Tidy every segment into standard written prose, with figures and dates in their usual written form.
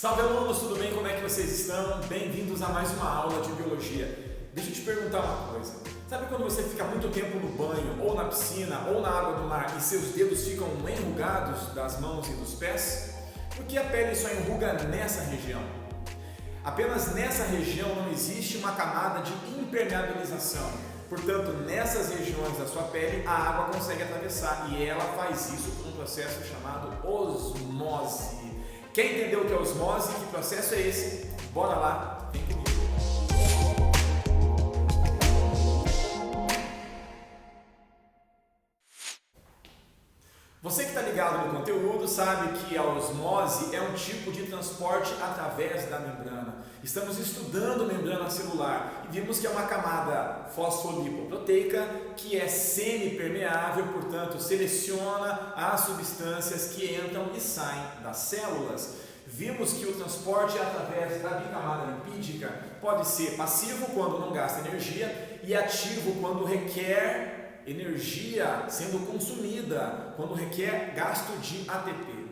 Salve alunos, tudo bem? Como é que vocês estão? Bem-vindos a mais uma aula de Biologia. Deixa eu te perguntar uma coisa. Sabe quando você fica muito tempo no banho, ou na piscina, ou na água do mar e seus dedos ficam enrugados das mãos e dos pés? Porque a pele só enruga nessa região. Apenas nessa região não existe uma camada de impermeabilização. Portanto, nessas regiões da sua pele, a água consegue atravessar e ela faz isso por um processo chamado osmose. Quer entender o que é osmose? Que processo é esse? Bora lá, vem comigo. Você que está ligado no conteúdo sabe que a osmose é um tipo de transporte através da membrana. Estamos estudando membrana celular e vimos que é uma camada fosfolipoproteica que é semipermeável, portanto seleciona as substâncias que entram e saem das células. Vimos que o transporte através da bicamada lipídica pode ser passivo quando não gasta energia e ativo quando requer energia sendo consumida, quando requer gasto de ATP.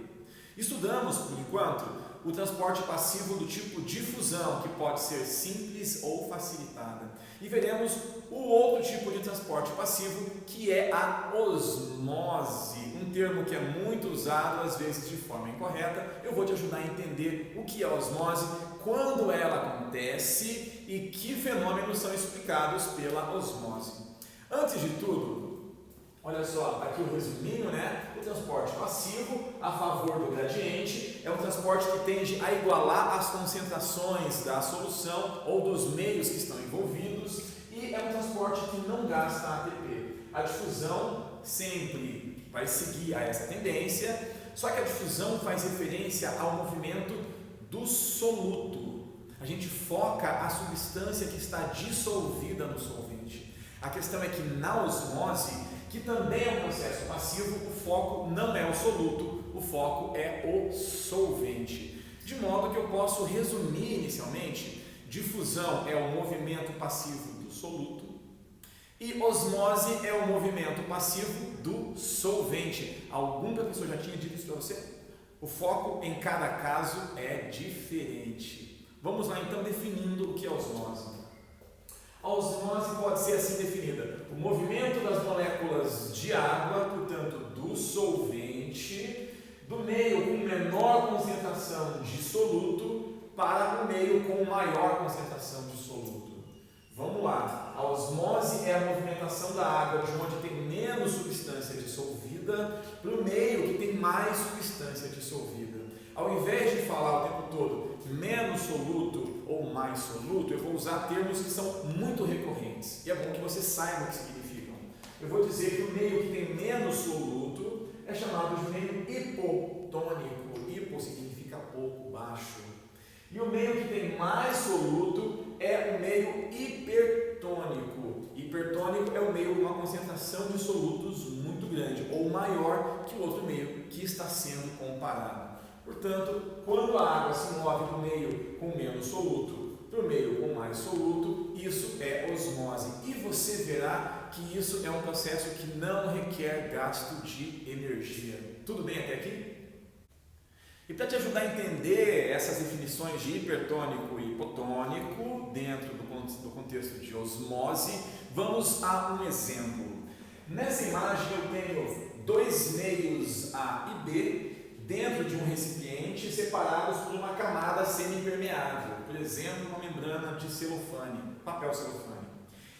Estudamos, por enquanto, o transporte passivo do tipo difusão, que pode ser simples ou facilitada. E veremos o outro tipo de transporte passivo, que é a osmose, um termo que é muito usado, às vezes de forma incorreta. Eu vou te ajudar a entender o que é a osmose, quando ela acontece e que fenômenos são explicados pela osmose. Antes de tudo, olha só, aqui o resuminho, né? O transporte passivo a favor do gradiente é um transporte que tende a igualar as concentrações da solução ou dos meios que estão envolvidos e é um transporte que não gasta ATP. A difusão sempre vai seguir a essa tendência, só que a difusão faz referência ao movimento do soluto. A gente foca a substância que está dissolvida no solvente. A questão é que na osmose, que também é um processo passivo, o foco não é o soluto, o foco é o solvente. De modo que eu posso resumir inicialmente, difusão é o movimento passivo do soluto e osmose é o movimento passivo do solvente. Algum professor já tinha dito isso para você? O foco em cada caso é diferente. Vamos lá então definindo o que é osmose. A osmose pode ser assim definida: o movimento das moléculas de água, portanto, do solvente, do meio com menor concentração de soluto para o meio com maior concentração de soluto. Vamos lá, a osmose é a movimentação da água de onde tem menos substância dissolvida para o meio que tem mais substância dissolvida. Ao invés de falar o tempo todo menos soluto ou mais soluto, eu vou usar termos que são muito recorrentes. E é bom que você saiba o que significam. Eu vou dizer que o meio que tem menos soluto é chamado de meio hipotônico. Hipo significa pouco, baixo. E o meio que tem mais soluto é o meio hipertônico. Hipertônico é o meio com uma concentração de solutos muito grande ou maior que o outro meio que está sendo comparado. Portanto, quando a água se move do meio com menos soluto para o meio com mais soluto, isso é osmose. E você verá que isso é um processo que não requer gasto de energia. Tudo bem até aqui? E para te ajudar a entender essas definições de hipertônico e hipotônico dentro do contexto de osmose, vamos a um exemplo. Nessa imagem eu tenho dois meios A e B dentro de um recipiente separados por uma camada semipermeável, por exemplo, uma membrana de celofane, papel celofane.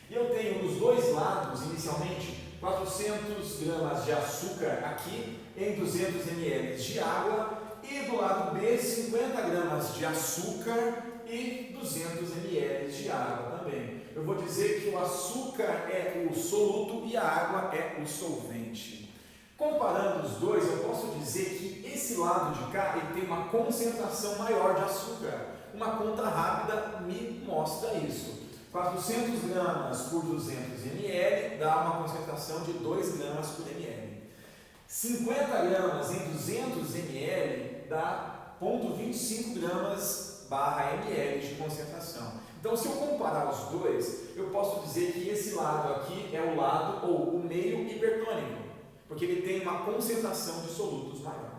E eu tenho dos dois lados, inicialmente, 400 gramas de açúcar aqui em 200 ml de água e do lado B, 50 gramas de açúcar e 200 ml de água também. Eu vou dizer que o açúcar é o soluto e a água é o solvente. Comparando os dois, eu posso dizer que esse lado de cá ele tem uma concentração maior de açúcar. Uma conta rápida me mostra isso. 400 gramas por 200 ml dá uma concentração de 2 gramas por ml. 50 gramas em 200 ml dá 0,25 gramas barra ml de concentração. Então, se eu comparar os dois, eu posso dizer que esse lado aqui é o lado ou o meio hipertônico, porque ele tem uma concentração de solutos maior.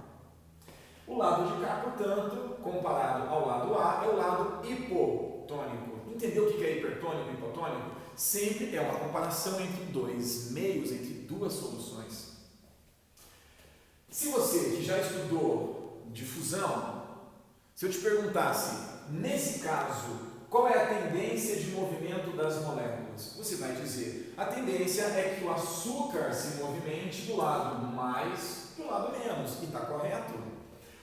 O lado de cá, portanto, comparado ao lado A, é o lado hipotônico. Entendeu o que é hipertônico e hipotônico? Sempre é uma comparação entre dois meios, entre duas soluções. Se você que já estudou difusão, se eu te perguntasse, nesse caso, qual é a tendência de movimento das moléculas? Você vai dizer, a tendência é que o açúcar se movimente do lado mais do lado menos, e está correto.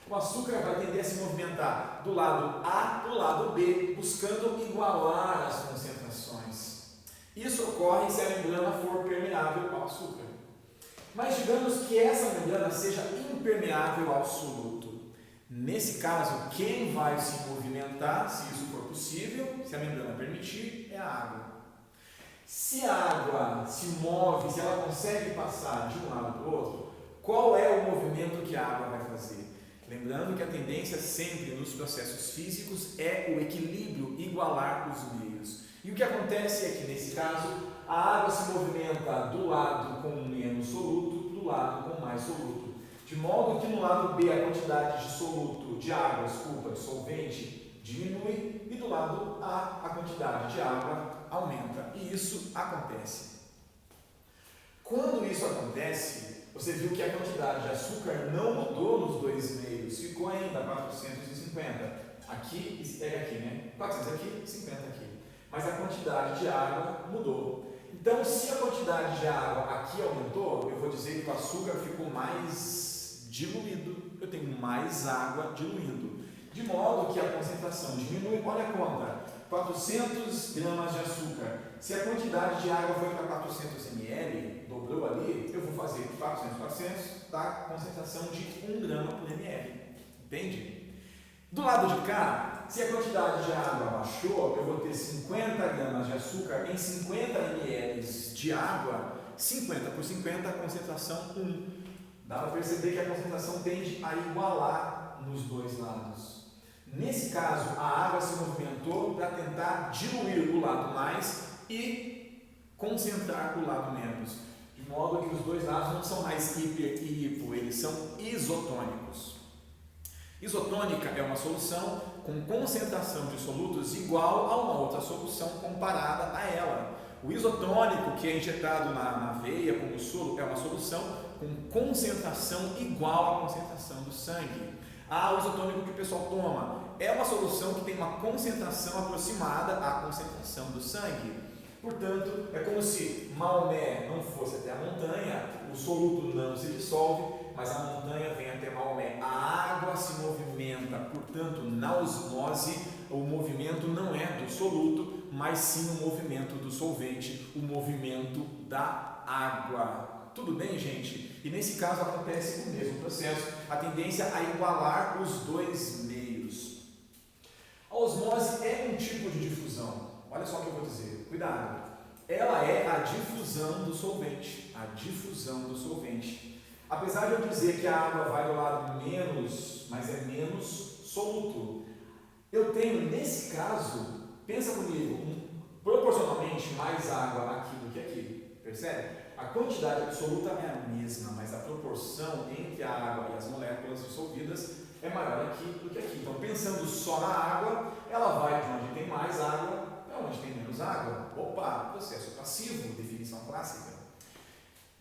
O açúcar vai tender a se movimentar do lado A para o lado B, buscando igualar as concentrações. Isso ocorre se a membrana for permeável ao açúcar. Mas digamos que essa membrana seja impermeável ao soluto. Nesse caso, quem vai se movimentar, se isso for possível, se a membrana permitir, é a água. Se a água se move, se ela consegue passar de um lado para o outro, qual é o movimento que a água vai fazer? Lembrando que a tendência sempre nos processos físicos é o equilíbrio, igualar os meios. E o que acontece é que, nesse caso, a água se movimenta do lado com menos soluto para o lado com mais soluto. De modo que no lado B a quantidade de soluto, de água, de solvente, diminui e do lado A quantidade de água aumenta. E isso acontece. Quando isso acontece, você viu que a quantidade de açúcar não mudou nos dois meios, ficou ainda 450. Aqui, pega aqui, né? 400 aqui, 50 aqui. Mas a quantidade de água mudou. Então, se a quantidade de água aqui aumentou, eu vou dizer que o açúcar ficou mais diluído. Eu tenho mais água diluindo. De modo que a concentração diminui. Olha a conta. 400 gramas de açúcar. Se a quantidade de água foi para 400 ml, dobrou ali, eu vou fazer 400, dá concentração de 1 grama por ml. Entende? Do lado de cá, se a quantidade de água baixou, eu vou ter 50 gramas de açúcar em 50 ml de água, 50 por 50, a concentração 1. Dá para perceber que a concentração tende a igualar nos dois lados. Nesse caso, a água se movimentou para tentar diluir o lado mais e concentrar o lado menos. De modo que os dois lados não são mais hiper e hipo, eles são isotônicos. Isotônica é uma solução com concentração de solutos igual a uma outra solução comparada a ela. O isotônico, que é injetado na veia como soro, é uma solução com concentração igual à concentração do sangue. O isotônico que o pessoal toma é uma solução que tem uma concentração aproximada à concentração do sangue. Portanto, é como se Maomé não fosse até a montanha, o soluto não se dissolve, mas a montanha vem até Maomé. A água se movimenta, portanto, na osmose, o movimento não é do soluto, mas sim o movimento do solvente, o movimento da água. Tudo bem, gente? E nesse caso acontece o mesmo processo, a tendência a igualar os dois meios. A osmose é um tipo de difusão. Olha só o que eu vou dizer. Cuidado. Ela é a difusão do solvente. A difusão do solvente. Apesar de eu dizer que a água vai do lado menos, mas é menos soluto, eu tenho, nesse caso, pensa comigo, proporcionalmente mais água aqui do que aqui. Percebe? A quantidade absoluta é a mesma, mas a proporção entre a água e as moléculas dissolvidas é maior aqui do que aqui. Então, pensando só na água, ela vai de onde tem mais água para onde tem menos água. Opa, processo passivo, definição clássica.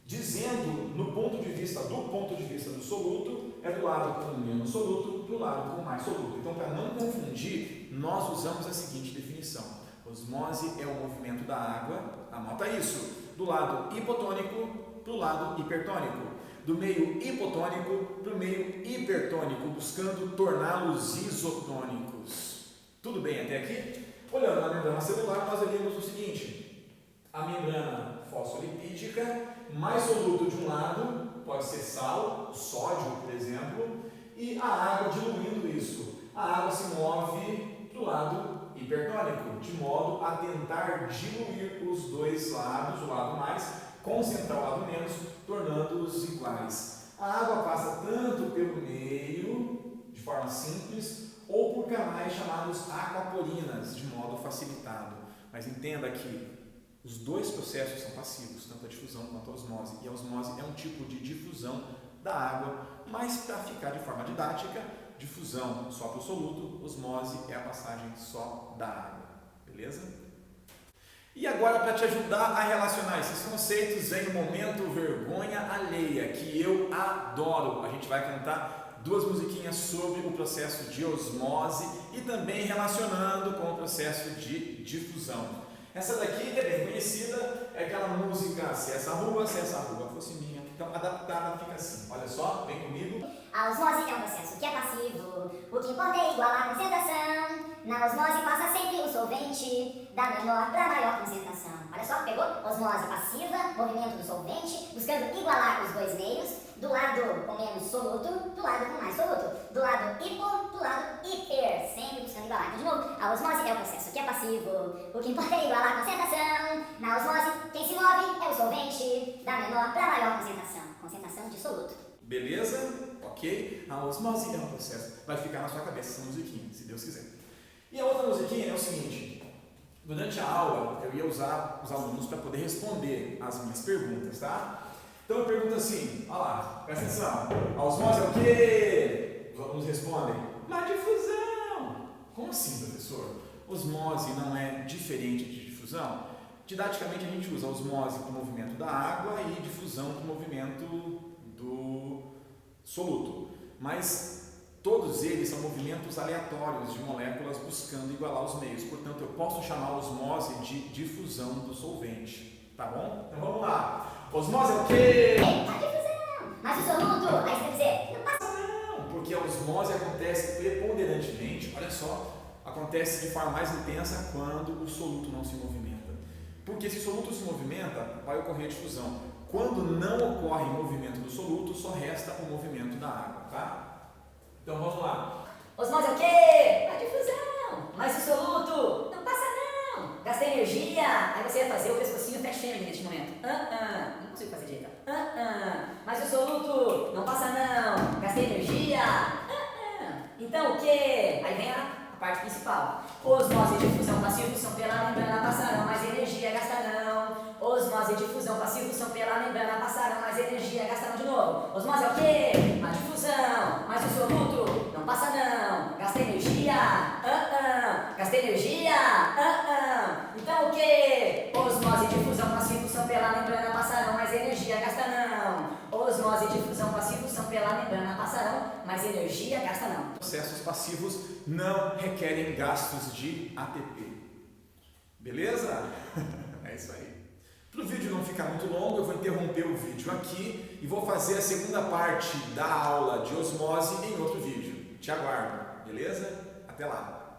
Dizendo, do ponto de vista do soluto, é do lado com menos soluto para o lado com mais soluto. Então, para não confundir, nós usamos a seguinte definição. Osmose é o movimento da água, anota isso, do lado hipotônico para o lado hipertônico, do meio hipotônico para o meio hipertônico, buscando torná-los isotônicos. Tudo bem até aqui? Olhando na membrana celular, nós veremos o seguinte: a membrana fosfolipídica, mais soluto de um lado, pode ser sal, sódio, por exemplo, e a água diluindo isso. A água se move para o lado hipertônico, de modo a tentar diluir os dois lados, o lado mais, concentrar o lado menos, tornando-os iguais. A água passa tanto pelo meio, de forma simples, ou por canais chamados aquaporinas, de modo facilitado. Mas entenda que os dois processos são passivos, tanto a difusão quanto a osmose. E a osmose é um tipo de difusão da água, mas para ficar de forma didática, difusão só para o soluto, osmose é a passagem só da água, beleza? E agora, para te ajudar a relacionar esses conceitos, vem o momento vergonha alheia, que eu adoro. A gente vai cantar duas musiquinhas sobre o processo de osmose e também relacionando com o processo de difusão. Essa daqui é bem conhecida, é aquela música Se essa rua fosse minha. Então, adaptada fica assim, olha só, vem comigo. A osmose é um processo que é passivo, o que importa é igualar a concentração. Na osmose passa sempre o solvente, da menor para maior concentração. Olha só, pegou? Osmose passiva, movimento do solvente, buscando igualar os dois meios, do lado com menos soluto, do lado com mais soluto, do lado hipo, do lado hiper, sempre buscando igualar. Então, de novo, a osmose é um processo que é passivo, o que importa é igualar a concentração. Na osmose, quem se move é o solvente, da menor para maior concentração, concentração de soluto. Beleza? Ok? A osmose é um processo. Vai ficar na sua cabeça essa musiquinha, se Deus quiser. E a outra musiquinha é o seguinte: durante a aula eu ia usar os alunos para poder responder as minhas perguntas, tá? Então eu pergunto assim, olha lá, presta atenção, a osmose é o quê? Os alunos respondem, uma difusão. Como assim, professor? Osmose não é diferente de difusão? Didaticamente a gente usa osmose para o movimento da água e difusão para o movimento do soluto, mas todos eles são movimentos aleatórios de moléculas buscando igualar os meios, portanto eu posso chamar a osmose de difusão do solvente, tá bom? Então vamos lá. Osmose é o quê? A difusão, mas o soluto, aí você quer dizer, não passa não, porque a osmose acontece preponderantemente, olha só, acontece de forma mais intensa quando o soluto não se movimenta. Porque se o soluto se movimenta, vai ocorrer a difusão. Quando não ocorre movimento do soluto, só resta o movimento da água, tá? Então vamos lá. Osmose é o quê? A difusão. Mas o soluto não passa não. Gasta energia. Aí você vai fazer o pescocinho pé feminino neste momento. Não consigo fazer direito. Mas o soluto não passa não. Gasta energia. Então o quê? Aí vem a parte principal. Osmose e difusão passivos são pela membrana, passarão, mas energia gastarão. Osmose e difusão passivos são pela membrana, passarão, mas energia gastarão de novo. Osmose é o quê? A difusão. Mas o soluto não passa não. Gasta energia. Gasta energia. Então o quê? Osmose e difusão passivos são pela membrana, passarão, mas energia gastarão. Osmose e difusão passivos são pela membrana, passarão, mas energia gasta não. Processos passivos não requerem gastos de ATP. Beleza? É isso aí. Para o vídeo não ficar muito longo, eu vou interromper o vídeo aqui e vou fazer a segunda parte da aula de osmose em outro vídeo. Te aguardo, beleza? Até lá!